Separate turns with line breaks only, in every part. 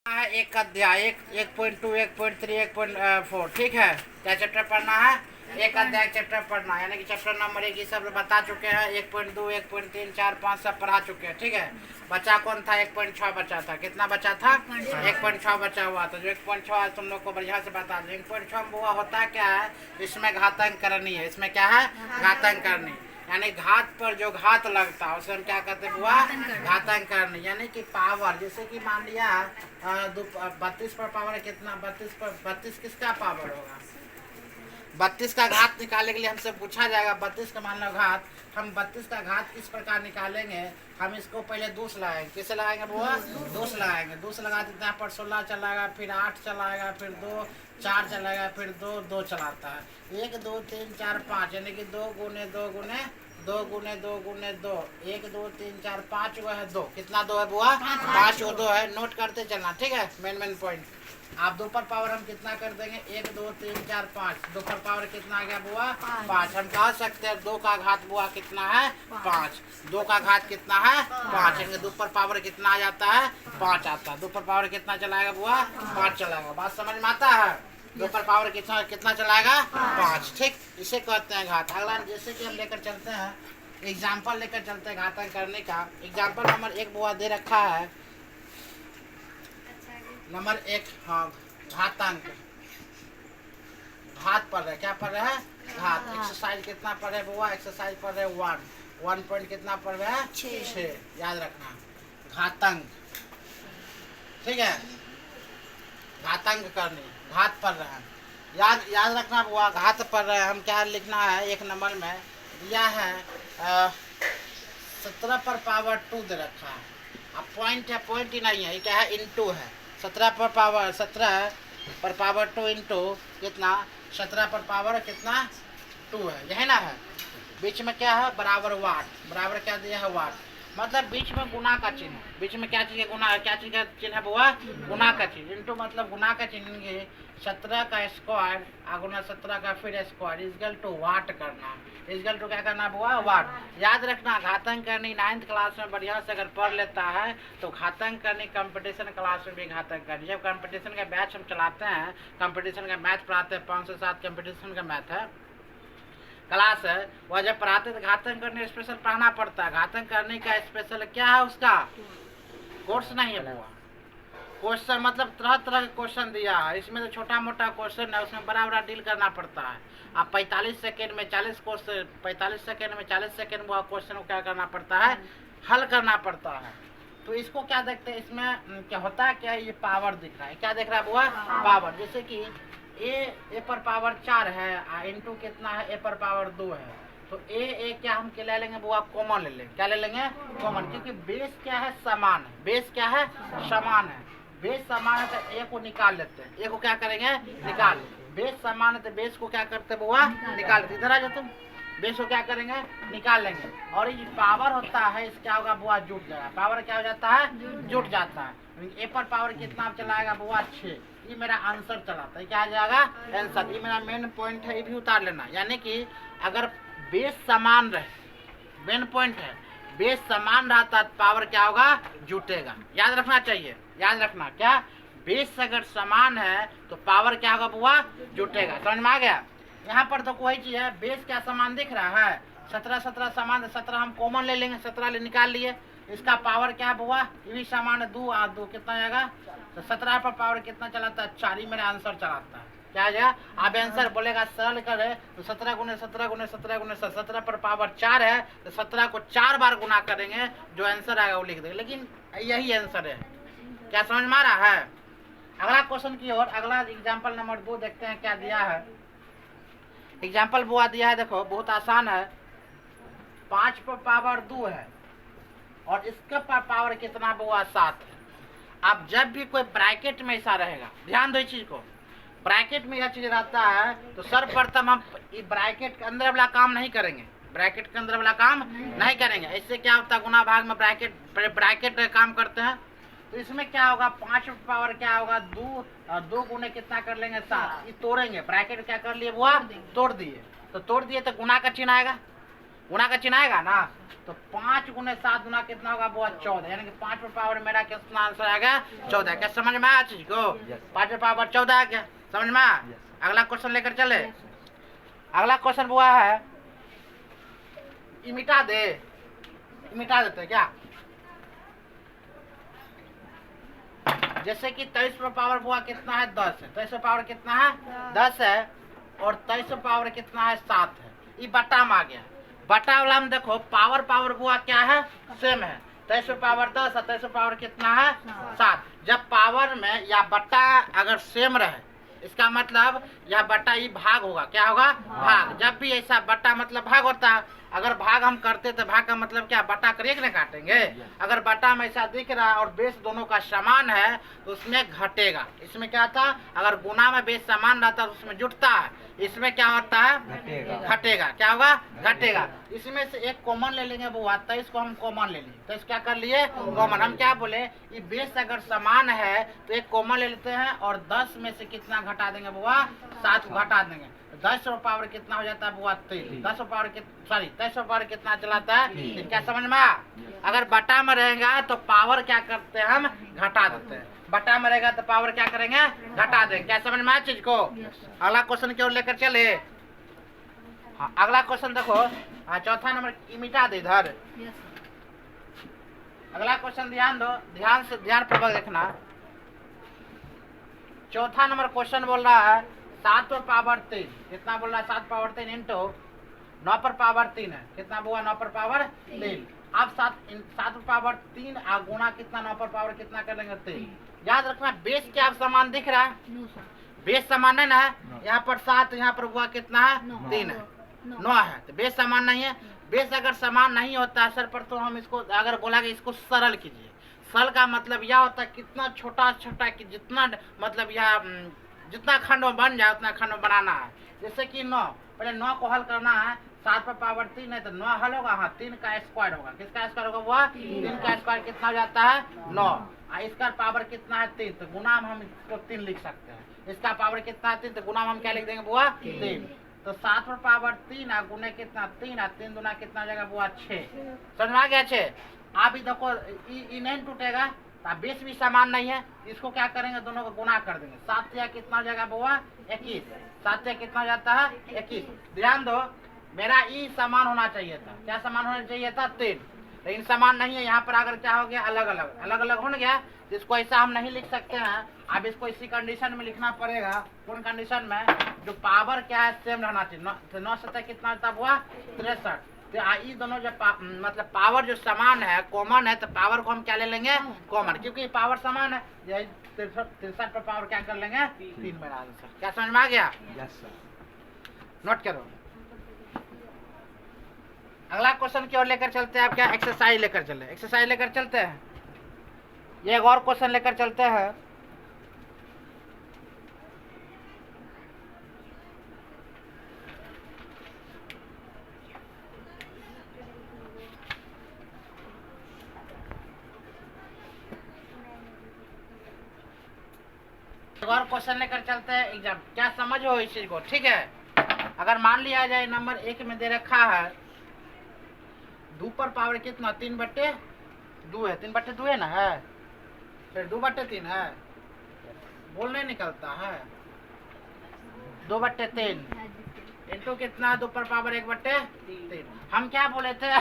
एक अध्याय 1.2 1.3 1.4 ठीक है। क्या चैप्टर पढ़ना है? एक अध्याय चैप्टर पढ़ना है, यानी कि चैप्टर नंबर 1 ये सब बता चुके हैं। 1.2 1.3 4 5 सब पढ़ा चुके हैं, ठीक है। बचा कौन था? 1.6 बचा था। कितना बचा था? 1.6 बचा हुआ था। जो 1.6 तुम लोग को बढ़िया से बता दें। 1.6 बुआ होता क्या है? इसमें घातांक करनी है। इसमें क्या है? घातांक करनी, यानी घात पर जो घात लगता है उसे हम क्या कहते हैं बुआ? घातांक करनी, यानी कि पावर। जैसे कि मान लिया 32 पर पावर कितना? 32 किसका पावर होगा? 32 का घात निकालने के लिए हमसे पूछा जाएगा 32 का मान लो घात। हम 32 का घात किस प्रकार निकालेंगे? हम इसको पहले 2 से लगाएंगे। किससे लगाएंगे बुआ? 2 से लगाएंगे। 2 से लगा देते हैं पर 16 चलाएगा, फिर 8 चलाएगा, फिर 2 4 चलाएगा, फिर 2 2 चलाता है। 1 2 3 4 5, यानी कि 2 गुने 2 गुने 2 गुने 2 गुने 2, 1 2 3 4 5 वो है 2। कितना 2 है बुआ? 5 वो 2 है। नोट करते चलना, ठीक है। मेन पॉइंट आप 2 पर पावर हम कितना कर देंगे? 1 2 3 4 5। 2 पर पावर कितना आ गया बुआ? 5। हम कह सकते हैं 2 का घात बुआ कितना है? 5। 2 का घात कितना है? 5। यानी 2 पर पावर कितना आ जाता है? 5 आता है। 2 पर पावर कितना चलाएगा बुआ? 5 चलाएगा। बात समझ में आता है? 2 पर पावर कितना चलाएगा? 5। ठीक, इसे कहते हैं घात। अगला जैसे कि हम लेकर चलते हैं, एग्जाम्पल लेकर चलते हैं घातांक करने का। एग्जाम्पल नंबर 1 बुआ दे रखा है। नंबर 1, हाँ, घातांक। घात पढ़ रहे, क्या पढ़ रहे हैं? घात। एक्सरसाइज कितना पढ़ रहे बुआ? एक्सरसाइज पढ़ रहे 1 पॉइंट कितना पढ़ रहे हैं? 6। याद रखना, घातांक, ठीक है। घातांक करनी, घात पढ़ रहे हैं। याद रखना बुआ, घात पढ़ रहे हैं हम। क्या लिखना है? 1 नंबर में दिया है 17 पर पावर 2 दे रखा है। अब पॉइंट है, पॉइंट ही नहीं है, ये क्या है? इनटू है। 17 पर पावर 2 इंटू कितना? 17 पर पावर कितना? 2 है, यही ना है। बीच में क्या है? बराबर वाट। बराबर क्या दिया है? वाट। मतलब बीच में गुना का चिन्ह। बीच में क्या चीज है? गुना। क्या चीज का चिन्ह है बुआ? गुना का चिन्ह। इंटू मतलब गुना का चिन्ह। 17 का स्क्वायर गुना 17 का फिर स्क्वायर इजगल टू वाट करना। इजगल टू क्या करना बुआ? वाट। याद रखना, घातांक करनी 9th क्लास में बढ़िया से अगर पढ़ लेता है तो घातांक करनी कंपटीशन क्लास में भी घातांक करनी। जब कंपटीशन का बैच हम चलाते हैं, कंपटीशन का मैथ पढ़ाते हैं, 5 से 7 कंपटीशन का मैथ है क्लास है, वह जब पढ़ाते तो घातांक करने स्पेशल पढ़ना पड़ता है। घातांक करने का स्पेशल क्या है? उसका कोर्स नहीं है बुआ। क्वेश्चन मतलब तरह तरह के क्वेश्चन दिया है। इसमें तो छोटा मोटा क्वेश्चन है, उसमें बड़ा बड़ा डील करना पड़ता है। आप 45 सेकेंड में 40 क्वेश्चन, 45 सेकेंड में 40 सेकेंड वो क्वेश्चन को क्या करना पड़ता है? हल करना पड़ता है। तो इसको क्या देखते हैं? इसमें क्या होता है? क्या ये पावर दिख रहा है? क्या दिख रहा है बुआ? पावर। जैसे कि ए पर पावर 4 है, इंटू कितना है? ए पर पावर 2 है। तो ए क्या हम क्या ले लेंगे बुआ? कॉमन ले लेंगे। क्या ले लेंगे? कॉमन, क्योंकि बेस क्या है? समान है। बेस क्या है? समान है। बेस समान है तो ए को निकाल लेते हैं। ए को क्या करेंगे? निकाल। बेस समान है तो बेस को क्या करते हैं बुआ? निकाल लेते। इधर आ जाओ तुम। बेस को क्या करेंगे? निकाल लेंगे। और ये पावर होता है, इस क्या होगा बुआ? जुट जाएगा। पावर क्या हो जाता है? जुट जाता है। ए पर पावर कितना चलाएगा बुआ? 6। ये मेरा आंसर चलाता है। क्या आ जाएगा? आंसर। ये मेरा मेन पॉइंट है, ये भी उतार लेना। यानी कि अगर बेस समान रहे, मेन पॉइंट है, बेस समान रहता तो पावर क्या होगा? जुटेगा। याद रखना चाहिए। याद रखना, क्या? बेस अगर समान है तो पावर क्या होगा बुआ? जुटेगा। समझ में आ गया? यहाँ पर तो कोई चीज है, बेस क्या समान दिख रहा है? 17 17 समान, 17 हम कॉमन ले लेंगे, 17 ले निकाल लिए। इसका पावर क्या बुआ? ये भी समान है, 2 और 2 कितना आएगा? तो 17 पर पावर कितना चलाता है? 4। ही मेरा आंसर चलाता है। क्या आ जाएगा? आप आंसर बोलेगा सरल करे तो 17 गुने 17 गुने 17 गुने 17 पर पावर 4 है तो 17 को 4 बार गुना करेंगे, जो आंसर आएगा वो लिख देंगे। लेकिन यही आंसर है। क्या समझ में आ रहा है? अगला क्वेश्चन की ओर, अगला एग्जाम्पल नंबर 2 देखते हैं क्या दिया है। एग्जाम्पल बुआ दिया है, देखो बहुत आसान है। 5 पर पावर 2 है और इसका पर पावर कितना बुआ? 7 है। अब जब भी कोई ब्रैकेट में ऐसा रहेगा, ध्यान दो इस चीज को, ब्रैकेट में यह चीज रहता है तो सर्वप्रथम हम ब्रैकेट के अंदर वाला काम नहीं करेंगे। ब्रैकेट के अंदर वाला काम नहीं करेंगे। इससे क्या होता है? गुना भाग में ब्रैकेट काम करते हैं। तो इसमें क्या होगा? 5 पावर क्या होगा? 2 और 2 गुने कितना कर लेंगे? 7। ये तोड़ेंगे। ब्रैकेट क्या कर लिए बुआ? तोड़ दिए। तो तोड़ दिए तो गुना का चिन्ह आएगा। गुना का चिन्ह आएगा ना, तो 5 गुने 7 गुना कितना होगा बुआ 14, यानी कि 5 पर पावर मेरा कितना आंसर आएगा 14। क्या समझ में आया चीज को? 5 पर पावर 14 आ गया, समझ में आया? अगला क्वेश्चन लेकर चले। अगला क्वेश्चन बुआ है, मिटा देते हैं क्या? जैसे कि 23 पर पावर बुआ कितना है 10 है, 23 पर पावर कितना है 10 है, और 23 पर पावर कितना है 7 है। ये बटा में आ गया, बटा वाला में देखो पावर बुआ क्या है सेम है, 23 पर पावर 10 है, 23 पर पावर कितना है 7। जब पावर में या बटा अगर सेम रहे, इसका मतलब यह बटा ही भाग होगा, क्या होगा भाग। जब भी ऐसा बटा मतलब भाग होता है, अगर भाग हम करते तो भाग का मतलब क्या, बटा करिए ना काटेंगे। अगर बटा में ऐसा दिख रहा है और बेस दोनों का समान है तो उसमें घटेगा। इसमें क्या था, अगर गुना में बेस समान रहता है तो उसमें जुटता है, इसमें क्या होता है घटेगा। क्या होगा घटेगा। इसमें से एक कॉमन ले लेंगे बुआ, 23 को हम कॉमन ले लिए, तो इस क्या कर लिए कॉमन। हम क्या बोले, ये बेस अगर समान है तो एक कॉमन ले लेते हैं और 10 में से कितना घटा देंगे बुआ 7 घटा देंगे। 10 पर पावर कितना हो जाता है बुआ 3, 10 पर पावर 23 पर पावर कितना चलाता है, क्या समझ में आया? अगर बटा में रहेगा तो पावर क्या करते हैं हम घटा देते हैं, बटा में रहेगा तो पावर क्या करेंगे घटा देंगे। क्या समझ में आया चीज को? अगला क्वेश्चन की ओर लेकर चले। हाँ, अगला क्वेश्चन देखो, चौथा नंबर मिटा दे इधर। अगला क्वेश्चन ध्यान दो, ध्यान पूर्वक देखना। चौथा नंबर क्वेश्चन बोल रहा है 7 पर पावर 3, कितना बोल रहा है 7 पावर 3 इंटू 9 पर पावर 3 है, कितना हुआ 9 पर पावर 3। अब 7 पर पावर 3 गुणा कितना 9 पर पावर कितना कर लेंगे 3। याद रखना बेस क्या समान दिख रहा है, बेस समान है ना, यहाँ पर 7 यहाँ पर हुआ कितना है 3 है 9 है, तो बेस समान नहीं है। बेस अगर समान नहीं होता है सर पर, तो हम इसको अगर बोला कि इसको सरल कीजिए। सरल का मतलब यह होता है कितना छोटा कि जितना मतलब यह जितना खंड में बन जाए उतना खंड में बनाना है। जैसे कि 9, पहले 9 को हल करना है, 7 पर पावर 3 है तो 9 हल होगा, हाँ 3 का स्क्वायर होगा, किसका स्क्वायर होगा वह 3 का स्क्वायर कितना हो जाता है 9। इसका पावर कितना है 3, तो गुना में हम इसको 3 लिख सकते हैं। इसका पावर कितना है 3, तो गुना में हम क्या लिख देंगे बुआ 3। तो 7 पर पावर 3 गुने कितना 3 3 दुना कितना हो जाएगा बुआ 6। समझ में आ गया 6। आप ही देखो ये नहीं टूटेगा, बेस भी समान नहीं है, इसको क्या करेंगे दोनों को गुना कर देंगे। 7 या कितना हो जाएगा बुआ 21, 7 या कितना हो जाता है 21। ध्यान दो मेरा ई समान होना चाहिए था, क्या समान होना चाहिए था 3, लेकिन समान नहीं है। यहाँ पर अगर क्या हो गया अलग अलग हो गया, इसको ऐसा हम नहीं लिख सकते हैं। अब इसको इसी कंडीशन में लिखना पड़ेगा। कौन कंडीशन में, जो पावर क्या है सेम रहना चाहिए। 9 7 कितना होता हुआ 63। तो ये दोनों जब मतलब पावर जो समान है कॉमन है, तो पावर को हम क्या ले लेंगे कॉमन, क्योंकि पावर समान है। 63 पर पावर क्या कर लेंगे 3 मेरा आंसर। क्या समझ में आ गया? नोट करो। अगला क्वेश्चन की ओर लेकर चलते हैं। आप क्या एक्सरसाइज लेकर चलते हैं। ये एक और क्वेश्चन लेकर चलते हैं। और क्वेश्चन लेकर चलते हैं एग्जाम। क्या समझ हो इस चीज को? ठीक है, अगर मान लिया जाए नंबर 1 में दे रखा है 2 पर पावर कितना 3/2 है, 3/2 है ना है, फिर 2/3 है, बोल नहीं निकलता है 2/3 इंटू कितना 2 पर पावर 1/3। हम क्या बोले थे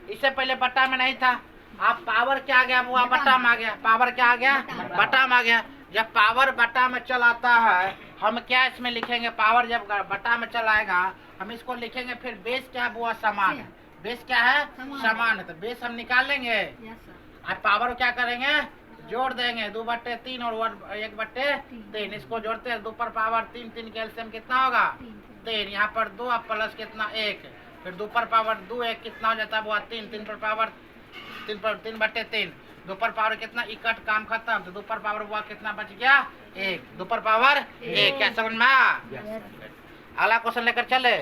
इससे पहले बटा में नहीं था, आप पावर क्या आ गया वो बटा में आ गया, पावर क्या आ गया बटा में आ गया। जब पावर बटा में चल आता है हम क्या इसमें लिखेंगे, पावर जब बटा में चल आएगा हम इसको लिखेंगे, फिर बेस क्या है वो समान है, बेस क्या है समान है, तो बेस हम निकाल लेंगे। अब पावर क्या करेंगे जोड़ देंगे 2/3 और 1/3, इसको जोड़ते हैं 2 पर पावर 3, 3 के एलसीएम कितना होगा 3, यहाँ पर 2 प्लस कितना 1, फिर 2 पर पावर 2 1 कितना हो जाता है वो 3, 3 पर पावर 3/3, 2 पर पावर कितना इकट काम खत्म, तो 2 पर पावर हुआ कितना बच गया 1, 2 पर पावर 1। क्या समझ में आया? अगला क्वेश्चन लेकर चले।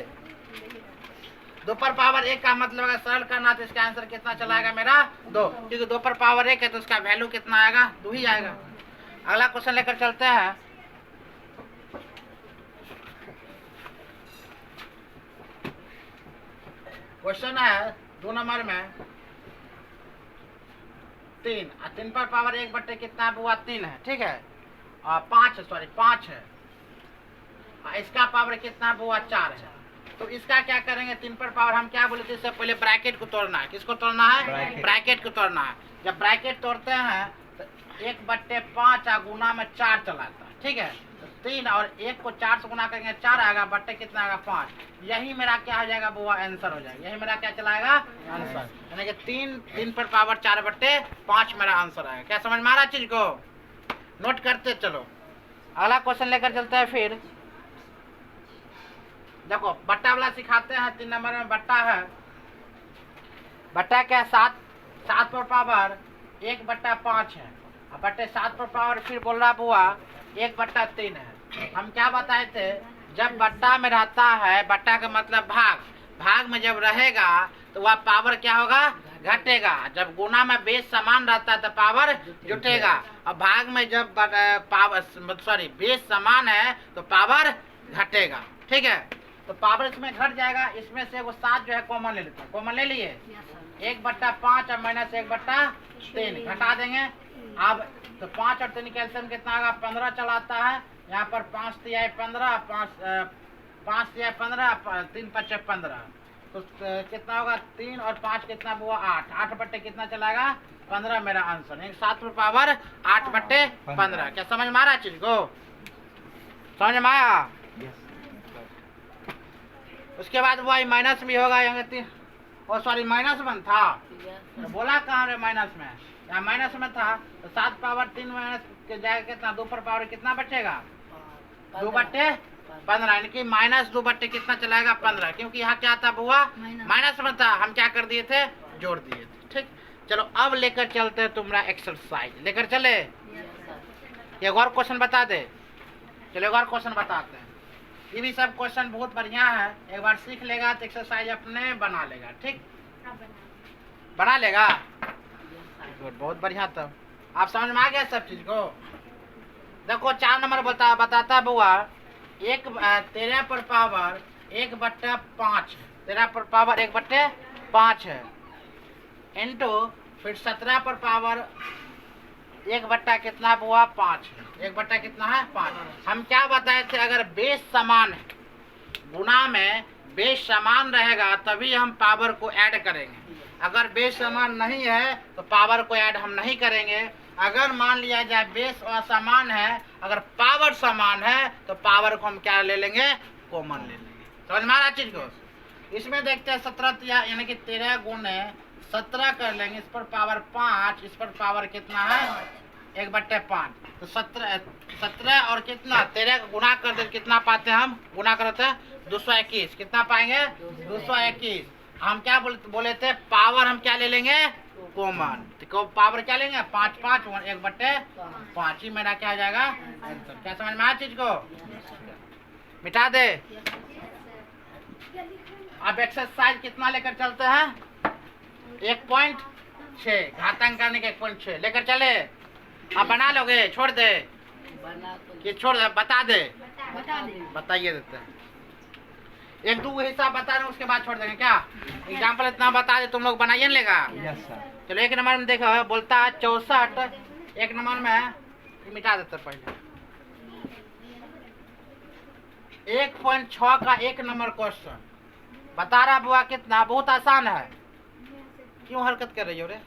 2 पर पावर 1 का मतलब अगर सरल करना तो इसका आंसर कितना चलाएगा मेरा 2, क्योंकि 2 पर पावर 1 है तो उसका वैल्यू कितना आएगा 2 ही आएगा। अगला क्वेश्चन लेकर चलते हैं। क्वेश्चन है 2 नंबर में 3 और 3 पर पावर 1 बट्टे कितना हुआ 3 है, ठीक है, और 5 है, और इसका पावर कितना हुआ 4 है। तो इसका क्या करेंगे, 3 पर पावर हम क्या बोले थे, इससे पहले ब्रैकेट को तोड़ना है। किसको तोड़ना है? ब्रैकेट को तोड़ना है। जब ब्रैकेट तोड़ते हैं तो 1/5 गुना में 4 चलाता है, ठीक है। तो 3 और 1 को 4 से गुना करेंगे 4 आएगा, बट्टे कितना आएगा 5। यही मेरा क्या हो जाएगा बुआ, आंसर हो जाएगा। यही मेरा क्या चलाएगा, आंसर। यानी कि 3 पर पावर 4/5 मेरा आंसर आएगा। क्या समझ में आ रहा चीज को? नोट करते चलो। अगला क्वेश्चन लेकर चलते हैं। फिर देखो बट्टा वाला सिखाते हैं। 3 नंबर में बट्टा है। बट्टा क्या, 7 पर पावर 1/5 है, और बट्टे 7 पर पावर फिर बोल रहा बुआ 1/3 है। हम क्या बताए थे, जब बट्टा में रहता है, बट्टा का मतलब भाग में जब रहेगा तो वह पावर क्या होगा, घटेगा। जब गुना में बेस समान रहता है तो पावर जुटेगा, और भाग में जब बेस समान है तो पावर घटेगा, ठीक है। तो पावर इसमें घट जाएगा। इसमें से वो 7 जो है कॉमन ले लेते हैं। कॉमन ले लिए 1/5 और -1/3 घटा देंगे। अब तो 5 और 3 कैल्शियम कितना होगा, 15 चलाता है। यहाँ पर 5 तिहाई 15, 5 तिहाई 15, 3 5 15, तो कितना होगा 3 और 5 कितना हुआ 8। 8 बट्टे कितना चलाएगा 15 मेरा आंसर। 7 पर पावर 8/15। क्या समझ में आ रहा है चीज को? समझ में आया? उसके बाद वो माइनस भी होगा। -1 था, तो बोला कहाँ रे माइनस में, यहाँ माइनस में था। तो 7 पावर 3 माइनस के जाएगा कितना, 2 पर पावर कितना बचेगा 2/15, यानी कि -2 बट्टे कितना चलाएगा 15, क्योंकि यहाँ क्या था बुआ, माइनस में था। हम क्या कर दिए थे, जोड़ दिए थे, ठीक। चलो अब लेकर चलते हैं तुम्हारा एक्सरसाइज। लेकर चले, एक और क्वेश्चन बता दे। चलो एक और क्वेश्चन बताते हैं। ये भी सब क्वेश्चन बहुत बढ़िया है। एक बार सीख लेगा तो एक्सरसाइज अपने बना लेगा, ठीक। बना लेगा, बहुत बढ़िया। तब आप समझ में आ गया सब चीज को। देखो 4 नंबर बताता बुआ 13 पर पावर 1/5 है। 13 पर पावर 1/5 है, इंटू फिर 17 पर पावर 1 कितना बुआ 5 है। 1 कितना है 5। हम क्या बताए थे, अगर बेस समान है, गुना में बेस समान रहेगा तभी हम पावर को ऐड करेंगे। अगर बेस समान नहीं है तो पावर को ऐड हम नहीं करेंगे। अगर मान लिया जाए बेस असमान है, अगर पावर समान है तो पावर को हम क्या ले लेंगे, कॉमन ले लेंगे। समझ में आ रहा चीज को? इसमें देखते हैं 17 यानी कि 13 गुणे 17 कर लेंगे। इस पर पावर 5, इस पर पावर कितना है 1/5। तो 17 और कितना 13 का गुना कर दे, कितना पाते हैं हम, गुना करते हैं 221। कितना पाएंगे 221। हम क्या बोले थे, पावर हम क्या ले लेंगे, कॉमन। तो पावर क्या लेंगे 5 5 1/5 ही मेरा क्या हो जाएगा आंसर। क्या समझ में आया चीज को? मिटा दे। अब एक्सरसाइज कितना लेकर चलते हैं, 1.6 घातांक करने के 1.6 लेकर चले। आप बना लोगे, छोड़ दे कि छोड़ दे, बता दे, बताइए देते हैं। 1-2 हिसाब बता रहे हैं, उसके बाद छोड़ देंगे। क्या एग्जाम्पल इतना बता दे, तुम लोग बनाइए लेगा। चलो 1 नंबर में देखो, बोलता है 64। 1 नंबर में मिटा देते पहले। 1.6 का 1 नंबर क्वेश्चन बता रहा बुआ कितना, बहुत आसान है। क्यों हरकत कर रही हो रे?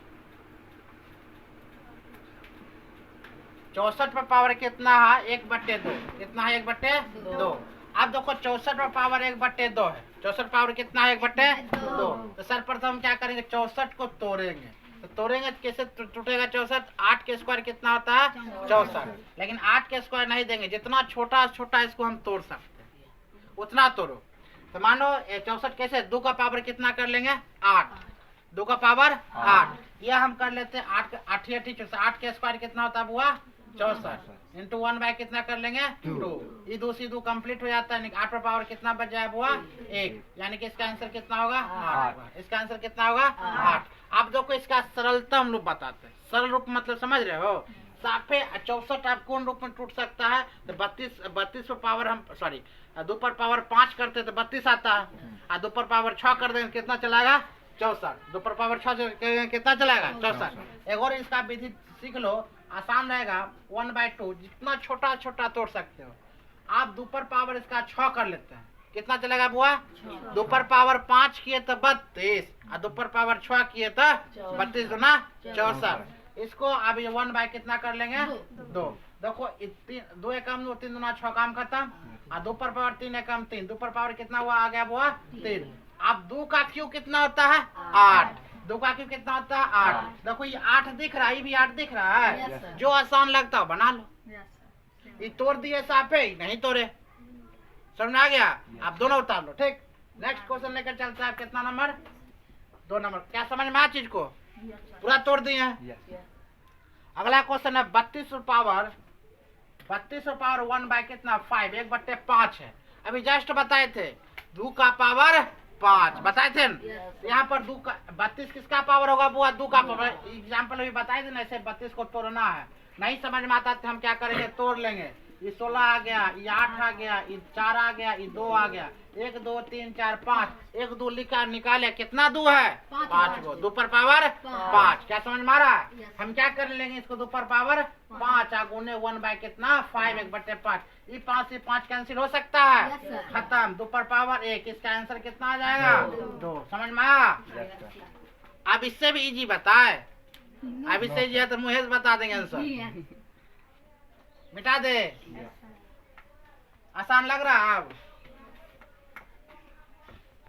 64 पर पावर कितना है 1/2। कितना है 1/2। अब देखो 64 पर पावर 1/2 है। 64 पावर कितना है 1/2। तो सर्वप्रथम क्या करेंगे, 64 को तोड़ेंगे। तो तोड़ेंगे कैसे टूटेगा 64? 8 के स्क्वायर कितना होता है 64। लेकिन 8 के स्क्वायर नहीं देंगे, जितना छोटा इसको हम तोड़ सकते हैं उतना तोड़ो। तो मानो 64 कैसे, 2 का पावर कितना कर लेंगे 8। 2 का पावर 8। यह हम कर लेते हैं 8 8 के स्क्वायर कितना होता है बुआ 64 इंटू 1 कितना कर लेंगे 2। ये 2 से 2 कंप्लीट हो जाता है। 8 पर पावर कितना बच जाए बुआ 1, यानी कि इसका आंसर कितना होगा 8। इसका आंसर कितना होगा 8। अब देखो इसका सरलतम रूप बताते हैं। सरल रूप मतलब समझ रहे हो? साफे 64 आप कौन रूप में टूट सकता है? तो 32 पर पावर हम सॉरी 2 पर पावर 5 करते तो 32 आता है, और 2 पर पावर 6 कर देंगे कितना चलाएगा? 64। 2 पर पावर 6 कितना चलाएगा? 64। एक और इसका विधि सीख लो, आसान रहेगा। 1/2 जितना छोटा छोटा तोड़ सकते हो आप। 2 पर पावर इसका 6 कर लेते हैं, कितना चलेगा बुआ? 2 पर पावर 5 किए तो 32, और 2 पर पावर 6 किए तो 32 दूना 64। इसको अब ये 1 बाय कितना कर लेंगे? 2। देखो 2 एकम 2 3 दूना 6 काम खत्म, और 2 पर पावर 3 एकम 3। 2 पर पावर कितना हुआ? आ गया बुआ 3। अब 2 का क्यूब कितना होता है? 8। 2 का क्यूब कितना होता है? 8। देखो ये 8 दिख रहा है, ये भी 8 दिख रहा है। जो आसान लगता है बना लो। ये तोड़ दिए साफे नहीं तोड़े, समझ में आ गया? आप दोनों उतार लो। ठीक, नेक्स्ट क्वेश्चन लेकर चलते हैं। कितना नंबर? 2 नंबर। क्या समझ में आया चीज को? पूरा तोड़ दिए हैं। अगला क्वेश्चन है 32 पावर 1 बाय कितना? 5। 1/5 है। अभी जस्ट बताए थे 2 का पावर 5 बताए थे। यहाँ पर 2 का 32 किसका पावर होगा बुआ? 2 का पावर। एग्जाम्पल अभी बताए थे ना, ऐसे 32 को तोड़ना है। नहीं समझ में आता तो हम क्या करेंगे? तोड़ लेंगे। ये 16 आ गया, ये 8 आ गया, ये 4 आ गया, ये 2 आ गया। 1 2 3 4 5। 1 2 लिखा निकाले, कितना 2 है? 5 गो। 2 पर पावर 5। क्या समझ में आ रहा है? हम क्या कर लेंगे इसको? 2 पर पावर 5 गुने 1 बाय कितना? 5। 1/5। ये 5 से 5 कैंसिल हो सकता है, खत्म। 2 पर पावर 1। इसका आंसर कितना आ जाएगा? 2। समझ में आया? अब इससे भी इजी बताए। अब इससे इजी है तो मुझे बता देंगे आंसर। मिटा दे। आसान लग रहा है अब?